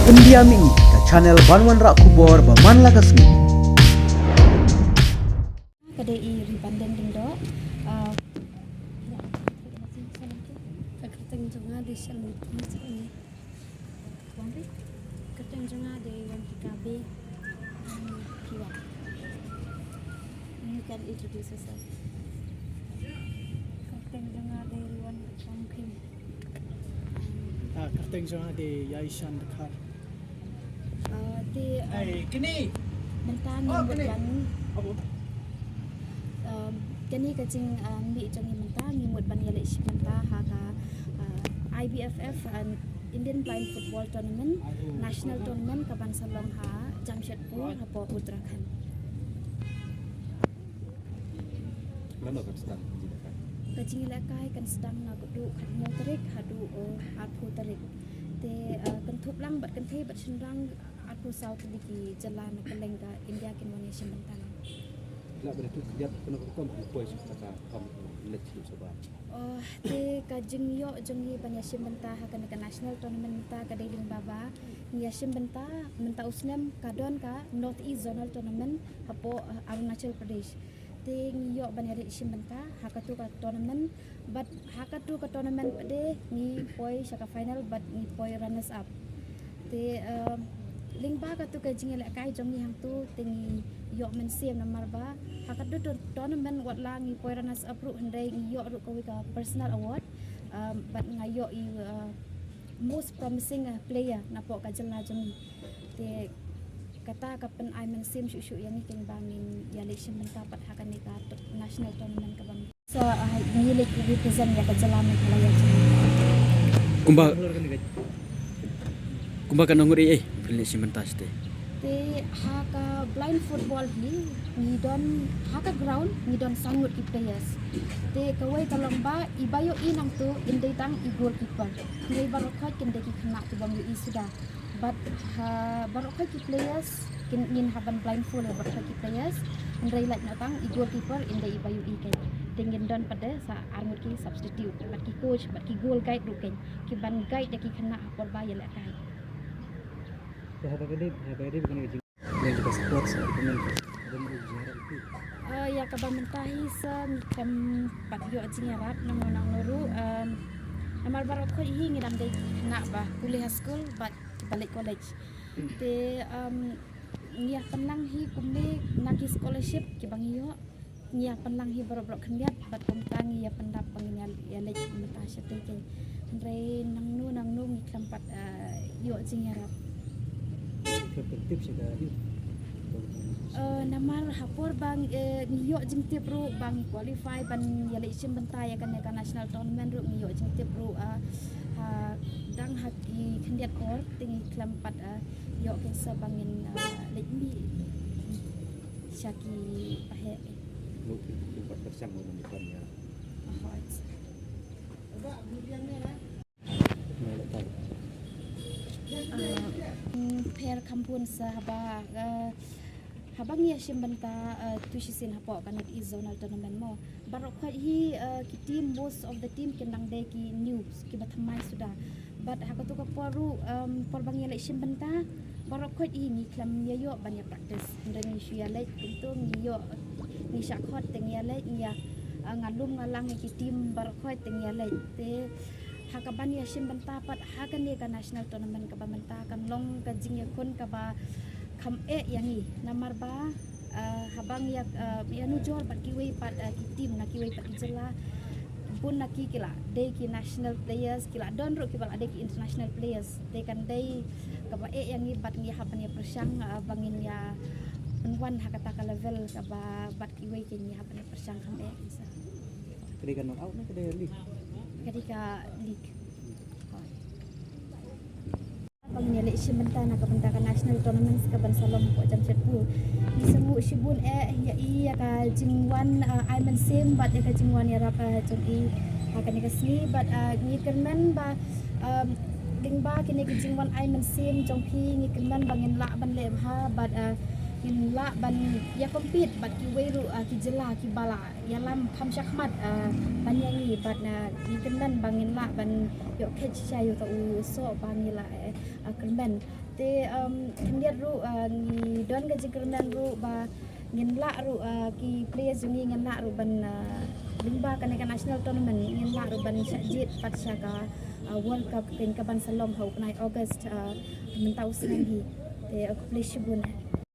Pendiam ini ke channel Banwan Rak Kubor Baman Lagasmi. Kada i ribandang dindo kateng jonga di shalmi ni bombe kateng jonga de wan kikabe kiwa. You can introduce yourself. Kateng jonga de wan pangkim Kateng jonga de Yaishan Dakar. de Kini. mentani bukan kani kacing mi jangi menta mi mut ban yale menta ha ka IBFF and Indian Blind Football Tournament National Tournament ka ban salong ha Jamshedpur ha po Uttarakhand. Lama kan sedang kan? Kacing lakai kan sedang na kudu khatmo tarik hadu athu tarik te kan thup lang bat kan the bat shinrang athu south diki jalan kaleng ka India kin Malaysia menta. Nak benda tu dia kena kom pois kata kom lecih sebab. Te ka jingyo jongi panyasim benta ha kan national tournament ta ka deling baba nyasim benta menta usnam kadon ka North East Zonal Tournament hapo Arunachal Pradesh. Te ngyo banyari sim benta ha ka tu ka tournament but ha ka tu ka tournament pade ni poi saka final but ni poi runners up. Te lingba ka tu ka jingel kai jongi hang tu tingi yok men siam namar ba hakat do tournament wat la ngi poi runners up ru handai ngi yok ru ko ka personal award but ngayo i most promising player na po ka jala jongi te kata ka pen I men sim shu yang king bangin ya election mentapat hakan ni ka national tournament ka bang so ni le represent ya ka jala men kalaya Kumba kan nguri pilih simentas te. te haka blind football ni don haka ground ni don sangut ki players te kawai kalomba ibayo inang tu indai tang i goalkeeper ngai barokhat kin deki khana tu bang i sudah but barokhat ki players kin in haban blind full barokhat ki players indai lak na tang i goalkeeper indai ibayo i kai tingin don pada sa arngut ki substitute bat ki coach bat ki goal guide ruken ki ban guide deki khana apor ba yela kai. Habis bukan yang kita support dengan Ya kabamentahi sa mikam patyo jingarat namonang noru namar barok ko hi ngidam de na ba kuliah school but balik college te ngiah penlang hi kumle naki scholarship ki bangiyo ngiah penlang hi barok khniat bat kumtangi ya pendap panginyal ya lej mata syate ke andre nangnu ngi klampat yo jingarat tips sekali. Namar hapor bang niyo jing tip ru bang qualify ban yale sim bentai kan ka national tournament ru niyo jing tip ru dang haki khendiat or tingi klampat yo ke sabangin lekmi syaki pahe Mungkin tempat bersama dengan depannya. Pair kampun sahaba habang ya simbanta tuisin hapo kanat izonal tournament mo barok khat hi ki team most of the team kendang de ki news ki bathamai sudah but hakatu ka poru porbang ya simbanta barok khat hi ni klam ya yo ban ya practice ndeng shi ya lek untung ni yo ni shakhot teng ya lek ya ngalum ngalang ki team barok khat teng ya lek te hakaban ya simbanta pat hakan ni ka national tournament ka bamanta kan long ka jing ya kon ka ba kham yangi namar ba habang yak yanu jor pat kiwi pat ki team na kiwi pat jela pun na ki kila de ki national players kila don ro ki bal ade ki international players de kan de ka ba yangi bat ngi haban ya persang bangin ya penwan hakata ka level ka ba bat kiwi ki ni haban ya persang kham isa Ketika knock out na kada league. ketika league pangnyali simenta na kabantaka national tournaments ka bansalom ko Jamshedpur isangu sibun ya iya ka jingwan Iman Sim bat ya ka jingwan ya rapa jong i akan ka sni bat ni kerman ba dingba kini ka jingwan Iman Sim jong pi ni kerman bangin la ban lem ha bat kin la ban ya compete bat ki weru ki jela ki bala yalam kham shakmat ban yangi bat ni kendan bangin la ban yo kech chayu ta u so bangila kendan te kendiat ru ni don ga jikernan ru ba ngin la ru ki players ni ngin la ru ban limba kan national tournament ngin la ru ban sajit pat syaka World Cup kin kaban salom hau nai August mentau sengi te aku play shibun